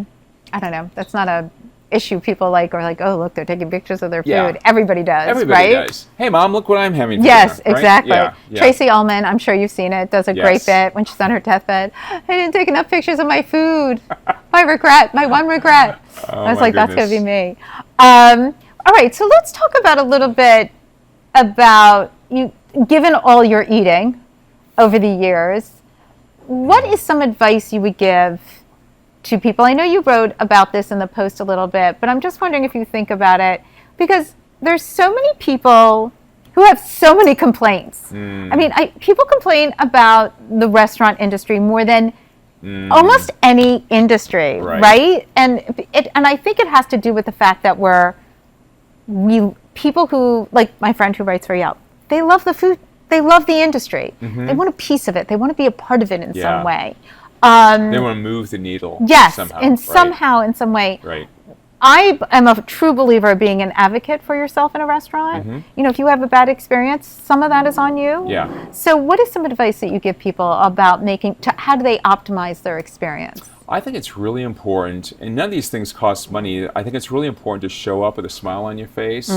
don't know, that's not a issue people like, or like, oh, look, they're taking pictures of their food. Yeah. Everybody does, Everybody right? does. Hey, Mom, look what I'm having for Yes, dinner, right? exactly. Yeah, yeah. Tracy Ullman, I'm sure you've seen it, does a great Yes. bit when she's on her deathbed. I didn't take enough pictures of my food. My one regret. I was my like, that's going to be goodness. me. All right, so let's talk about a little bit about you, given all your eating over the years, what is some advice you would give to people? I know you wrote about this in the post a little bit, but I'm just wondering if you think about it, because there's so many people who have so many complaints. I mean, people complain about the restaurant industry more than almost any industry, right? And I think it has to do with the fact that people who, like my friend who writes for Yelp, they love the food, they love the industry. They want a piece of it. They want to be a part of it in some way. They want to move the needle. Yes, somehow, in some way. Right. I am a true believer of being an advocate for yourself in a restaurant. You know, if you have a bad experience, some of that is on you. Yeah. So what is some advice that you give people about how do they optimize their experience? I think it's really important, and none of these things cost money. I think it's really important to show up with a smile on your face.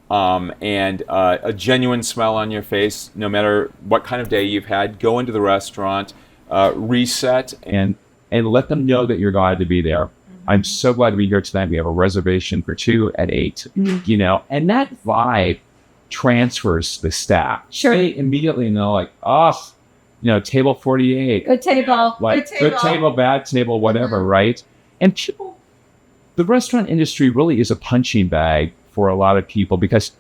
And a genuine smile on your face, no matter what kind of day you've had. Go into the restaurant, reset, and let them know that you're glad to be there. I'm so glad to be here tonight. We have a reservation for 2 at 8, you know, and that vibe transfers to the staff. Sure. They immediately know, like, oh, you know, table 48. Good table. Like, good table, bad table, whatever, right? And people, the restaurant industry really is a punching bag for a lot of people, because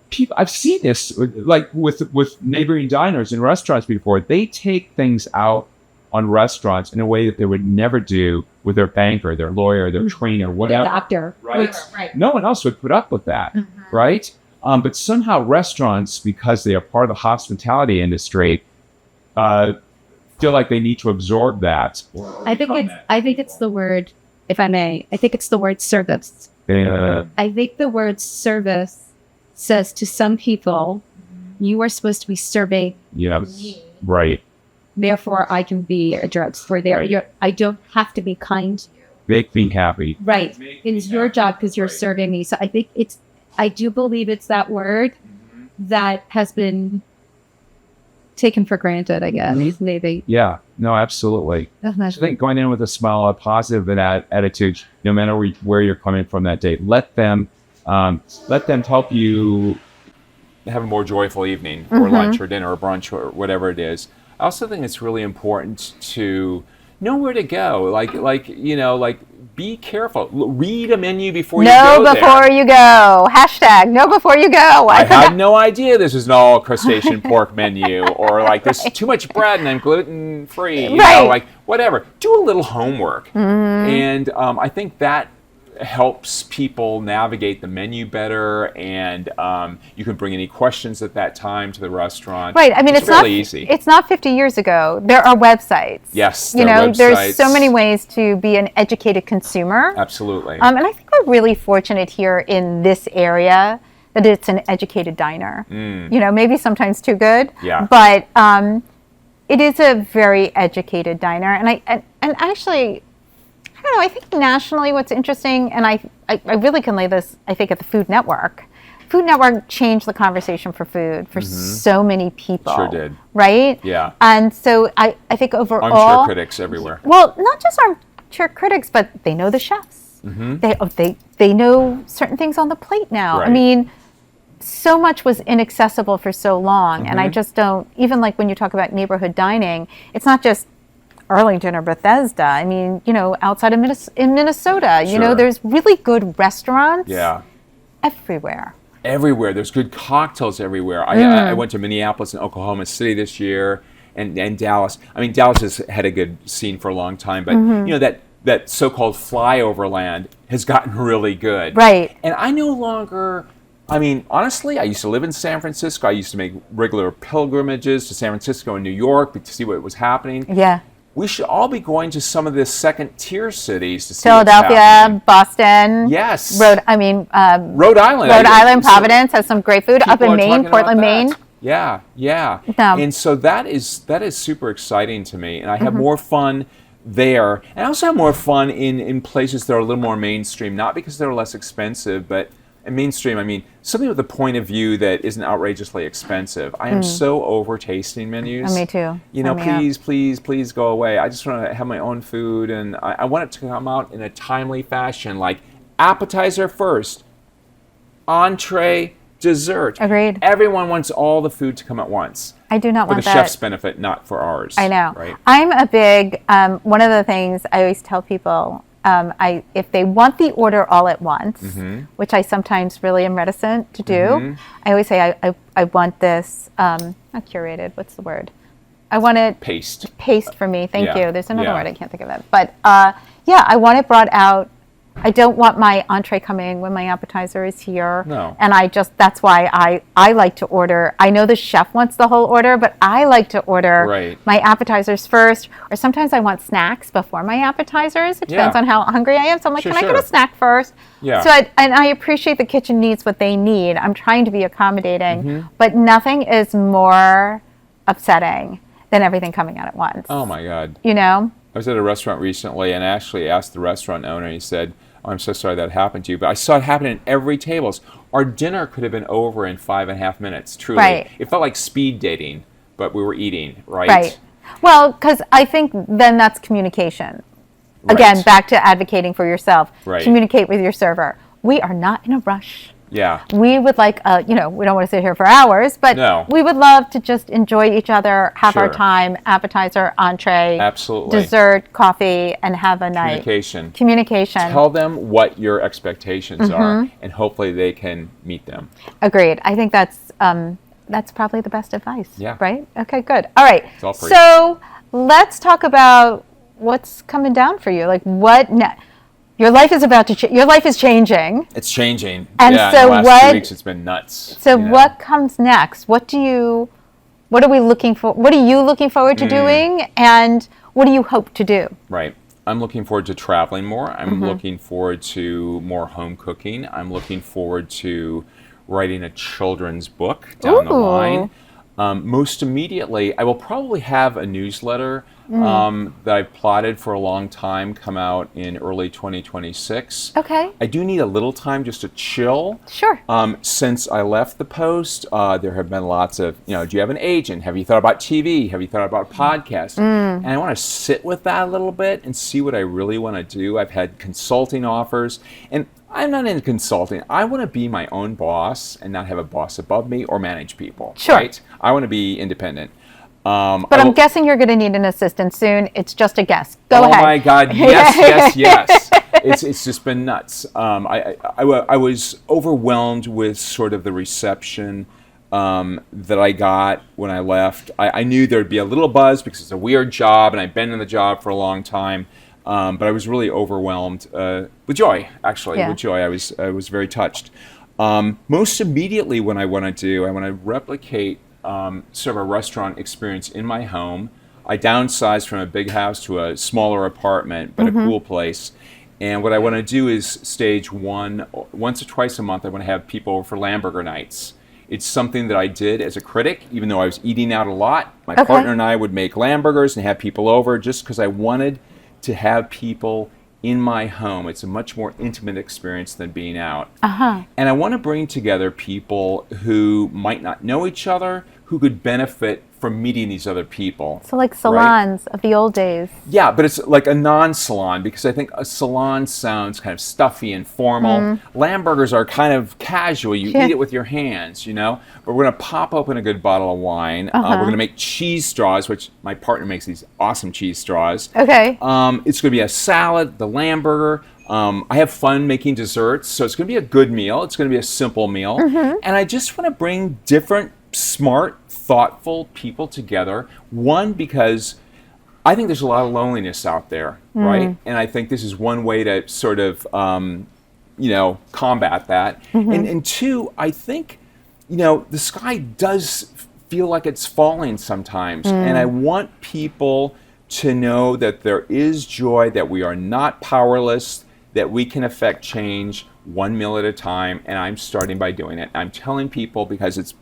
people, I've seen this like with neighboring diners and restaurants before. They take things out on restaurants in a way that they would never do with their banker, their lawyer, their trainer, whatever. Doctor. Right. No one else would put up with that, right? But somehow restaurants, because they are part of the hospitality industry, feel like they need to absorb that. I think it's the word, if I may, I think it's the word service. I think the word service says to some people, you are supposed to be serving me. Right. Therefore, I can be a drugstore there. I don't have to be kind to you. Make me happy. Right. It is your job because you're serving me. So I think I do believe it's that word that has been taken for granted, I guess, maybe. Yeah, no, absolutely. I think going in with a smile, a positive attitude, no matter where you're coming from that day, let them help you have a more joyful evening, or lunch, or dinner, or brunch, or whatever it is. I also think it's really important to know where to go. Like be careful. Read a menu before you go there. Know before you go. Hashtag know before you go. I had no idea this was an all crustacean pork menu, or like there's too much bread and I'm gluten free. You know, like whatever. Do a little homework, and I think that helps people navigate the menu better, and you can bring any questions at that time to the restaurant. Right. I mean, it's really not easy. It's not 50 years ago. There are websites. Yes, you there are know, there's websites. so many ways to be an educated consumer. Absolutely. And I think we're really fortunate here in this area that it's an educated diner. You know, maybe sometimes too good. Yeah. But it is a very educated diner, and actually, don't know, I think nationally what's interesting, and I really can lay this, I think, at the Food Network. Food Network changed the conversation for food for so many people. Sure did. Right? Yeah. And so I think overall... Armchair critics everywhere. Well, not just armchair critics, but they know the chefs. They know certain things on the plate now. Right. I mean, so much was inaccessible for so long, and I just don't, even like when you talk about neighborhood dining, it's not just Arlington or Bethesda. I mean, you know, outside of Minnesota, you know, there's really good restaurants everywhere. Everywhere. There's good cocktails everywhere. I went to Minneapolis and Oklahoma City this year, and Dallas. I mean, Dallas has had a good scene for a long time, but you know, that so-called flyover land has gotten really good. Right. And I no longer, I mean, honestly, I used to live in San Francisco. I used to make regular pilgrimages to San Francisco and New York to see what was happening. Yeah. We should all be going to some of the second-tier cities to see Philadelphia, Boston. Yes. Rhode Island. Rhode Island, Providence has some great food. Up in Maine, Portland, Maine. Yeah. No. And so that is super exciting to me, and I have more fun there, and I also have more fun in places that are a little more mainstream, not because they're less expensive, but mainstream, I mean, something with a point of view that isn't outrageously expensive. I am so over tasting menus. Me too. You know, please go away. I just want to have my own food, and I want it to come out in a timely fashion, like appetizer first, entree, dessert. Agreed. Everyone wants all the food to come at once. I do not want that. For the chef's benefit, not for ours. I know. Right? I'm a big, one of the things I always tell people, if they want the order all at once, which I sometimes really am reticent to do, I always say I want this, not curated, what's the word? I want it paste for me. Thank you. There's another Yeah. word, I can't think of it. But yeah, I want it brought out. I don't want my entree coming when my appetizer is here. No. And that's why I like to order. I know the chef wants the whole order, but I like to order my appetizers first, or sometimes I want snacks before my appetizers. It depends on how hungry I am. So I'm like, can I get a snack first? Yeah. So I appreciate the kitchen needs what they need. I'm trying to be accommodating, but nothing is more upsetting than everything coming out at once. Oh my God. You know? I was at a restaurant recently and actually asked the restaurant owner, and he said, "Oh, I'm so sorry that happened to you, but I saw it happen in every table. Our dinner could have been over in 5.5 minutes, truly. Right. It felt like speed dating, but we were eating, right? Right. Well, because I think then that's communication. Again, back to advocating for yourself. Right. Communicate with your server. We are not in a rush. Yeah. We would like, we don't want to sit here for hours, but we would love to just enjoy each other, have our time, appetizer, entree, dessert, coffee, and have a night. Communication. Tell them what your expectations are, and hopefully they can meet them. Agreed. I think that's probably the best advice. Yeah. Right? Okay, good. All right. It's all free. So let's talk about what's coming down for you. Like what your life is about to change. Your life is changing. It's changing. And so in the last 2 weeks it's been nuts. So what comes next? What are we looking for? What are you looking forward to doing? And what do you hope to do? Right. I'm looking forward to traveling more. I'm looking forward to more home cooking. I'm looking forward to writing a children's book down the line. Most immediately, I will probably have a newsletter that I've plotted for a long time come out in early 2026. Okay. I do need a little time just to chill. Sure. Since I left the Post, there have been lots of, do you have an agent? Have you thought about TV? Have you thought about podcasts? And I want to sit with that a little bit and see what I really want to do. I've had consulting offers, and I'm not into consulting. I want to be my own boss and not have a boss above me or manage people. Sure. Right? I want to be independent. But I'm guessing you're going to need an assistant soon. It's just a guess. Go ahead. Oh my God! Yes. It's just been nuts. I was overwhelmed with sort of the reception that I got when I left. I knew there'd be a little buzz because it's a weird job, and I've been in the job for a long time. But I was really overwhelmed with joy. Actually, with joy, I was very touched. Most immediately, what I want to replicate sort of a restaurant experience in my home. I downsized from a big house to a smaller apartment, but a cool place. And what I want to do is stage once or twice a month, I want to have people over for Lamburger nights. It's something that I did as a critic, even though I was eating out a lot. My partner and I would make Lamburgers and have people over just because I wanted to have people in my home. It's a much more intimate experience than being out. Uh-huh. And I want to bring together people who might not know each other, who could benefit from meeting these other people. So like salons of the old days. Yeah, but it's like a non-salon, because I think a salon sounds kind of stuffy and formal. Lamb burgers are kind of casual. You eat it with your hands, you know? But we're going to pop open a good bottle of wine. We're going to make cheese straws, which my partner makes these awesome cheese straws. Okay. It's going to be a salad, the lamb burger. I have fun making desserts, so it's going to be a good meal. It's going to be a simple meal. And I just want to bring different, smart, thoughtful people together. One, because I think there's a lot of loneliness out there, right? And I think this is one way to sort of, combat that. And two, I think, the sky does feel like it's falling sometimes. And I want people to know that there is joy, that we are not powerless, that we can affect change one meal at a time. And I'm starting by doing it. I'm telling people because it's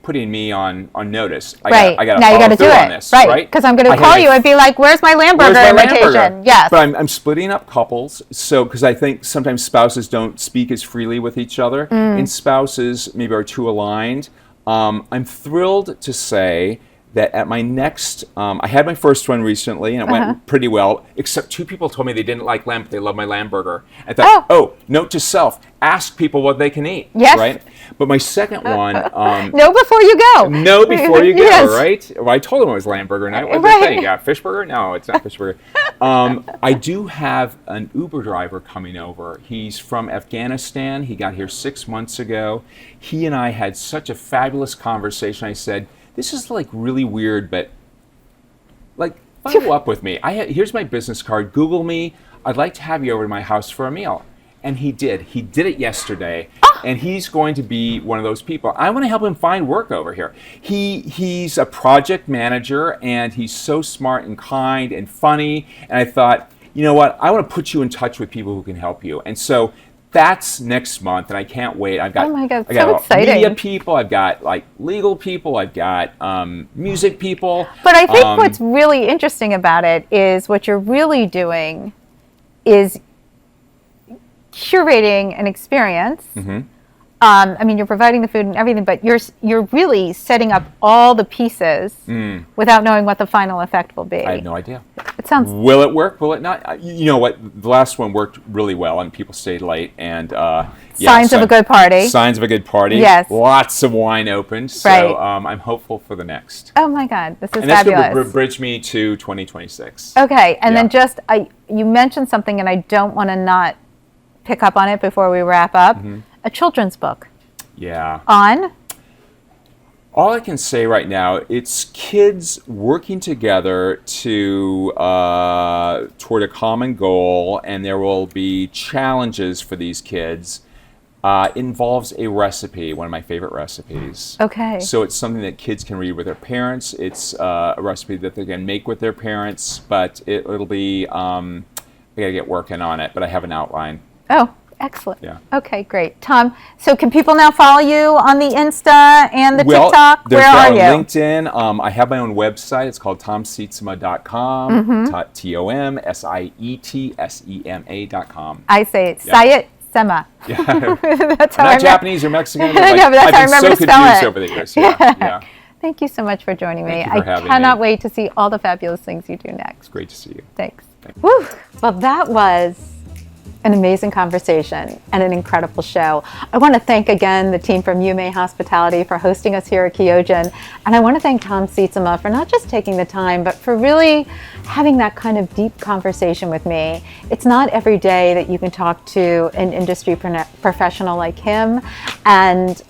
putting me on notice. I got now you got to do on it. this, Right. Because I'm going to call you and be like, where's my lamb burger invitation? Yes. But I'm splitting up couples. So, because I think sometimes spouses don't speak as freely with each other. And spouses maybe are too aligned. I'm thrilled to say that at my next, I had my first one recently, and it went pretty well, except 2 people told me they didn't like lamb, but they love my lamb burger. I thought, note to self, ask people what they can eat, right? But my second one... know before you go. Know before you go, right? Well, I told them it was lamb burger night. What did they think? Yeah, fish burger? No, it's not fish burger. I do have an Uber driver coming over. He's from Afghanistan. He got here 6 months ago. He and I had such a fabulous conversation. I said, this is like really weird, but like follow up with me. Here's my business card. Google me. I'd like to have you over to my house for a meal. And he did. He did it yesterday. And he's going to be one of those people. I want to help him find work over here. He's a project manager, and he's so smart and kind and funny. And I thought, you know what? I want to put you in touch with people who can help you. And so that's next month, and I can't wait. I've got, I got so exciting. Media people, I've got like legal people, I've got music people. But I think what's really interesting about it is what you're really doing is curating an experience. I mean, you're providing the food and everything, but you're really setting up all the pieces without knowing what the final effect will be. I have no idea. It sounds. Will it work? Will it not? You know what? The last one worked really well, and people stayed late. And signs of a good party. Signs of a good party. Yes. Lots of wine opened. So I'm hopeful for the next. Oh my God, this is and fabulous. that's going to bridge me to 2026. Okay, and then just you mentioned something, and I don't want to not pick up on it before we wrap up. A children's book. Yeah. On? All I can say right now, it's kids working together to toward a common goal, and there will be challenges for these kids. Involves a recipe, one of my favorite recipes. Okay. So it's something that kids can read with their parents. It's a recipe that they can make with their parents, but it'll be, I gotta get working on it, but I have an outline. Oh, excellent. Yeah. Okay, great. Tom, so can people now follow you on the Insta and the TikTok? Where are you? LinkedIn. I have my own website. It's called tomsietsema.com. TOMSIETSEMA.com. I say it. Sietsema. Yeah. That's how I'm I not Japanese or Mexican. But I know, but that's how I I've been remember so to spell confused it. over the years. Yeah. Thank you so much for joining me. Thank you for having cannot me. wait to see all the fabulous things you do next. It's great to see you. Thanks. Woo. Well, that was an amazing conversation and an incredible show. I want to thank again the team from YUME Hospitality for hosting us here at KYOJIN. And I want to thank Tom Sietsema for not just taking the time, but for really having that kind of deep conversation with me. It's not every day that you can talk to an industry professional like him and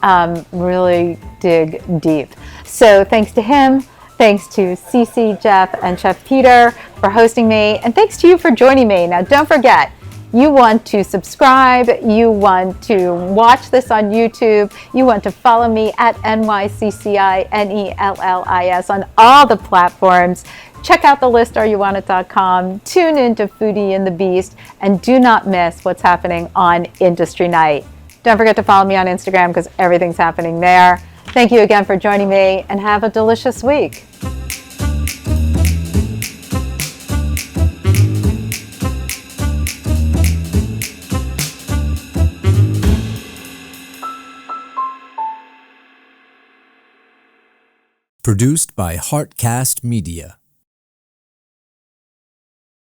really dig deep. So thanks to him. Thanks to Cici, Jeff, and Chef Peter for hosting me. And thanks to you for joining me. Now, don't forget, you want to subscribe, you want to watch this on YouTube, you want to follow me at NYCCINELLIS on all the platforms. Check out the list, areyouwantit.com, tune into Foodie and the Beast, and do not miss what's happening on Industry Night. Don't forget to follow me on Instagram because everything's happening there. Thank you again for joining me, and have a delicious week. Produced by Heartcast Media.